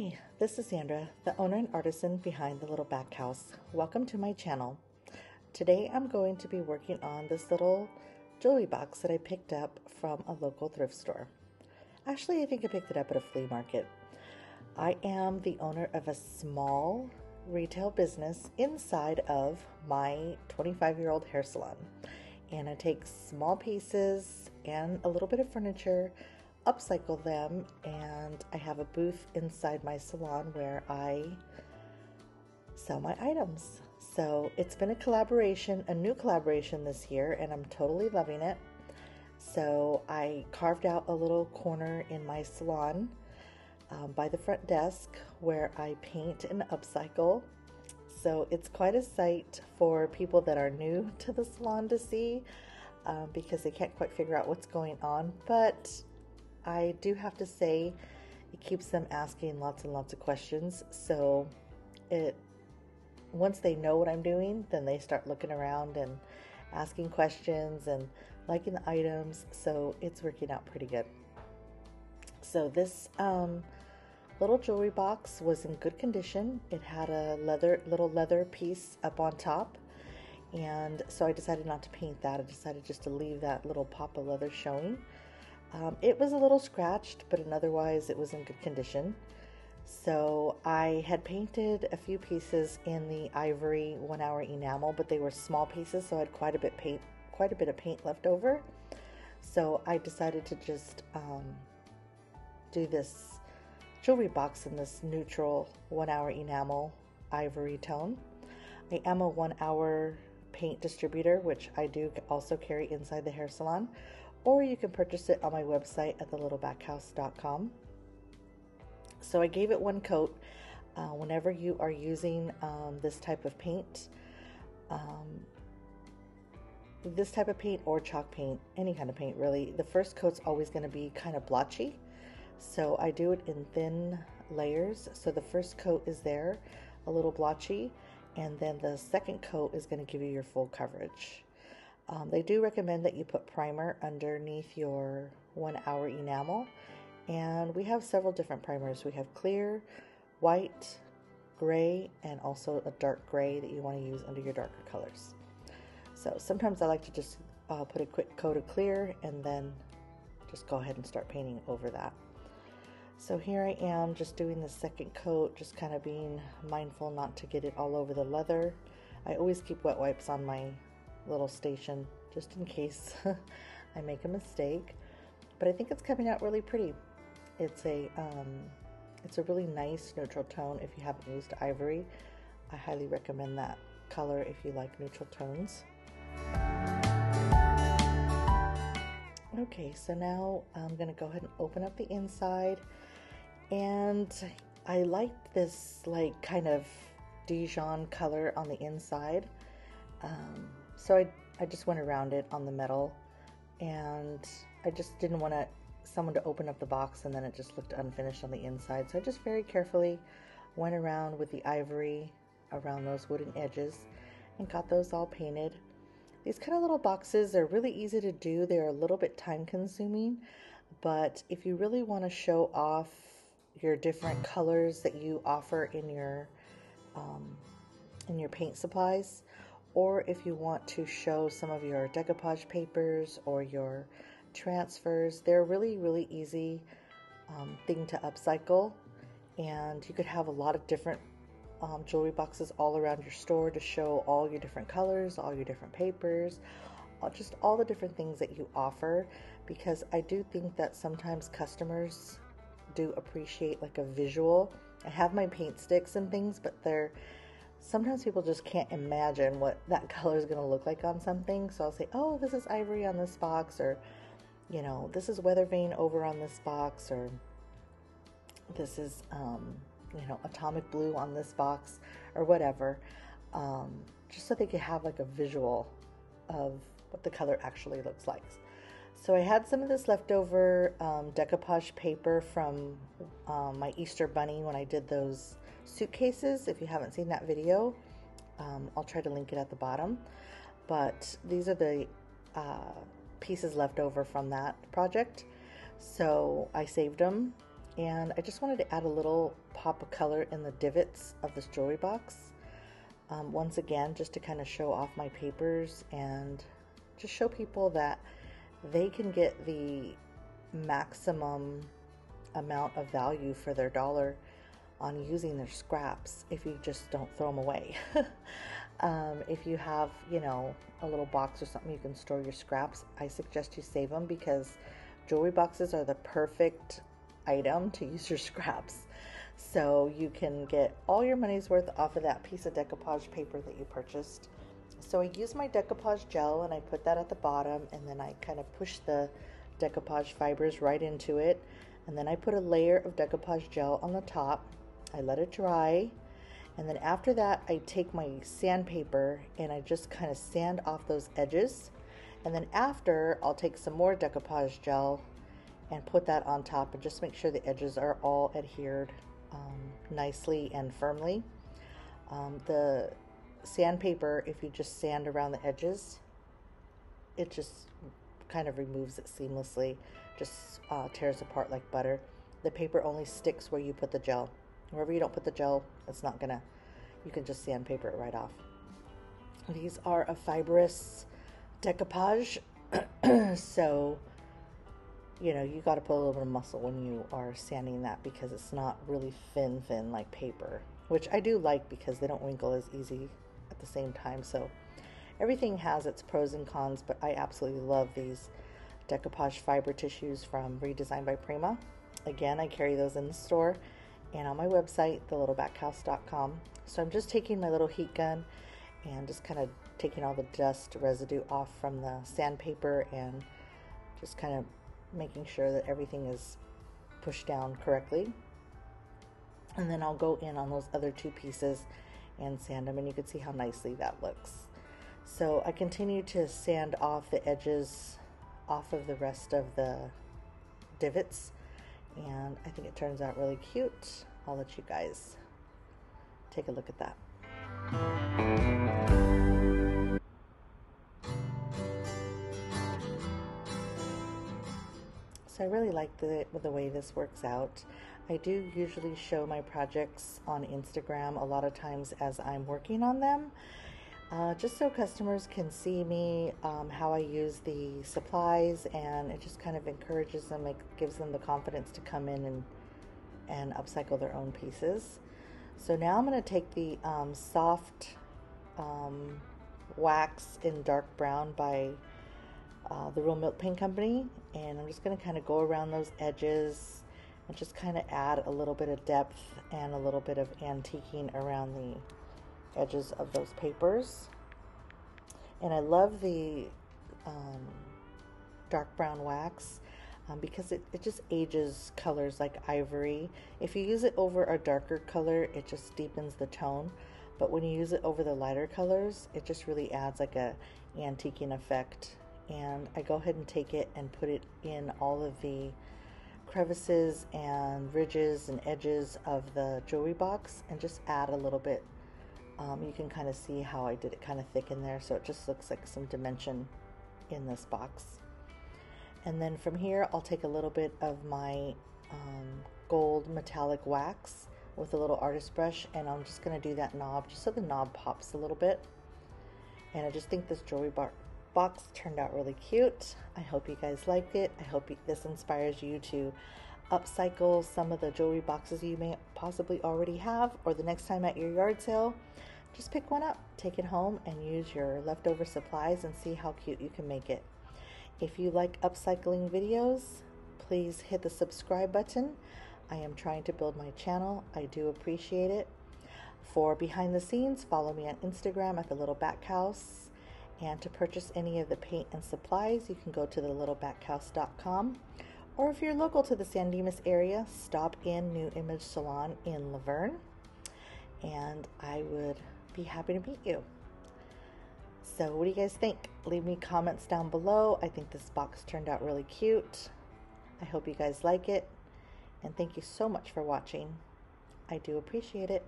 Hi, this is Sandra, the owner and artisan behind the Little Back House. Welcome to my channel. Today I'm going to be working on this little jewelry box that I picked up from a local thrift store. Actually, I think I picked it up at a flea market. I am the owner of a small retail business inside of my 25-year-old hair salon. And I take small pieces and a little bit of furniture, upcycle them, and I have a booth inside my salon where I sell my items. So it's been a new collaboration this year, and I'm totally loving it. So I carved out a little corner in my salon by the front desk where I paint and upcycle. So it's quite a sight for people that are new to the salon to see because they can't quite figure out what's going on, but I do have to say it keeps them asking lots and lots of questions. So once they know what I'm doing, then they start looking around and asking questions and liking the items. So it's working out pretty good. So this little jewelry box was in good condition. It had a little leather piece up on top. And so I decided not to paint that. I decided just to leave that little pop of leather showing. It was a little scratched, but otherwise it was in good condition. So I had painted a few pieces in the ivory 1 hour enamel, but they were small pieces, so I had quite a bit of paint left over. So I decided to just do this jewelry box in this neutral 1 hour enamel ivory tone. I am a 1 hour paint distributor, which I do also carry inside the hair salon, or you can purchase it on my website at thelittlebackhouse.com. So I gave it one coat. Whenever you are using this type of paint or chalk paint, any kind of paint really, the first coat's always going to be kind of blotchy. So I do it in thin layers. So the first coat is there, a little blotchy, and then the second coat is going to give you your full coverage. They do recommend that you put primer underneath your 1 hour enamel, and we have several different primers. We have clear, white, gray, and also a dark gray that you want to use under your darker colors. So sometimes I like to just put a quick coat of clear and then just go ahead and start painting over that. So here I am just doing the second coat, just kind of being mindful not to get it all over the leather. I always keep wet wipes on my little station just in case I make a mistake, but I think it's coming out really pretty. It's a really nice neutral tone. If you haven't used ivory, I highly recommend that color if you like neutral tones. Okay, so now I'm going to go ahead and open up the inside, and I like this like kind of Dijon color on the inside. So I just went around it on the metal, and I just didn't want someone to open up the box and then it just looked unfinished on the inside. So I just very carefully went around with the ivory around those wooden edges and got those all painted. These kind of little boxes are really easy to do. They're a little bit time consuming, but if you really want to show off your different colors that you offer in your paint supplies, or if you want to show some of your decoupage papers or your transfers, they're really, really easy thing to upcycle. And you could have a lot of different jewelry boxes all around your store to show all your different colors, all your different papers, just all the different things that you offer, because I do think that sometimes customers do appreciate like a visual. I have my paint sticks and things, but sometimes people just can't imagine what that color is going to look like on something. So I'll say, oh, this is ivory on this box, or, you know, this is weather vane over on this box, or this is, you know, atomic blue on this box, or whatever, just so they could have like a visual of what the color actually looks like. So I had some of this leftover decoupage paper from my Easter bunny when I did those suitcases. If you haven't seen that video, I'll try to link it at the bottom. But these are the pieces left over from that project. So I saved them and I just wanted to add a little pop of color in the divots of this jewelry box. Once again, just to kind of show off my papers and just show people that they can get the maximum amount of value for their dollar on using their scraps if you just don't throw them away. If you have, you know, a little box or something you can store your scraps, I suggest you save them, because jewelry boxes are the perfect item to use your scraps. So you can get all your money's worth off of that piece of decoupage paper that you purchased. So I use my decoupage gel and I put that at the bottom, and then I kind of push the decoupage fibers right into it, and then I put a layer of decoupage gel on the top. I let it dry, and then after that I take my sandpaper and I just kind of sand off those edges, and then after I'll take some more decoupage gel and put that on top and just make sure the edges are all adhered nicely and firmly. The sandpaper, if you just sand around the edges, it just kind of removes it seamlessly, just tears apart like butter. The paper only sticks where you put the gel. Wherever you don't put the gel, it's not gonna, you can just sandpaper it right off. These are a fibrous decoupage, so you know, you got to put a little bit of muscle when you are sanding that, because it's not really thin like paper, which I do like because they don't wrinkle as easy at the same time. So everything has its pros and cons, but I absolutely love these decoupage fiber tissues from Redesigned by Prima. Again, I carry those in the store and on my website, thelittlebackhouse.com. So I'm just taking my little heat gun and just kind of taking all the dust residue off from the sandpaper and just kind of making sure that everything is pushed down correctly. And then I'll go in on those other two pieces and sand them, and you can see how nicely that looks. So I continue to sand off the edges off of the rest of the divots, and I think it turns out really cute. I'll let you guys take a look at that. So I really like the way this works out. I do usually show my projects on Instagram a lot of times as I'm working on them, just so customers can see me, how I use the supplies, and it just kind of encourages them, it gives them the confidence to come in and upcycle their own pieces. So now I'm going to take the soft wax in dark brown by the Real Milk Paint Company, and I'm just going to kind of go around those edges and just kind of add a little bit of depth and a little bit of antiquing around the edges of those papers. And I love the dark brown wax because it just ages colors like ivory. If you use it over a darker color, it just deepens the tone, but when you use it over the lighter colors, it just really adds like a antiquing effect. And I go ahead and take it and put it in all of the crevices and ridges and edges of the jewelry box and just add a little bit. You can kind of see how I did it kind of thick in there, so it just looks like some dimension in this box. And then from here I'll take a little bit of my gold metallic wax with a little artist brush, and I'm just going to do that knob just so the knob pops a little bit. And I just think this jewelry box turned out really cute. I hope you guys liked it. I hope this inspires you to upcycle some of the jewelry boxes you may possibly already have, or the next time at your yard sale, just pick one up, take it home, and use your leftover supplies and see how cute you can make it. If you like upcycling videos, please hit the subscribe button. I am trying to build my channel. I do appreciate it. For behind the scenes, follow me on Instagram at The Little Back House. And to purchase any of the paint and supplies, you can go to thelittlebackhouse.com. Or if you're local to the San Dimas area, stop in New Image Salon in Laverne, and I would be happy to meet you. So what do you guys think? Leave me comments down below. I think this box turned out really cute. I hope you guys like it, and thank you so much for watching. I do appreciate it.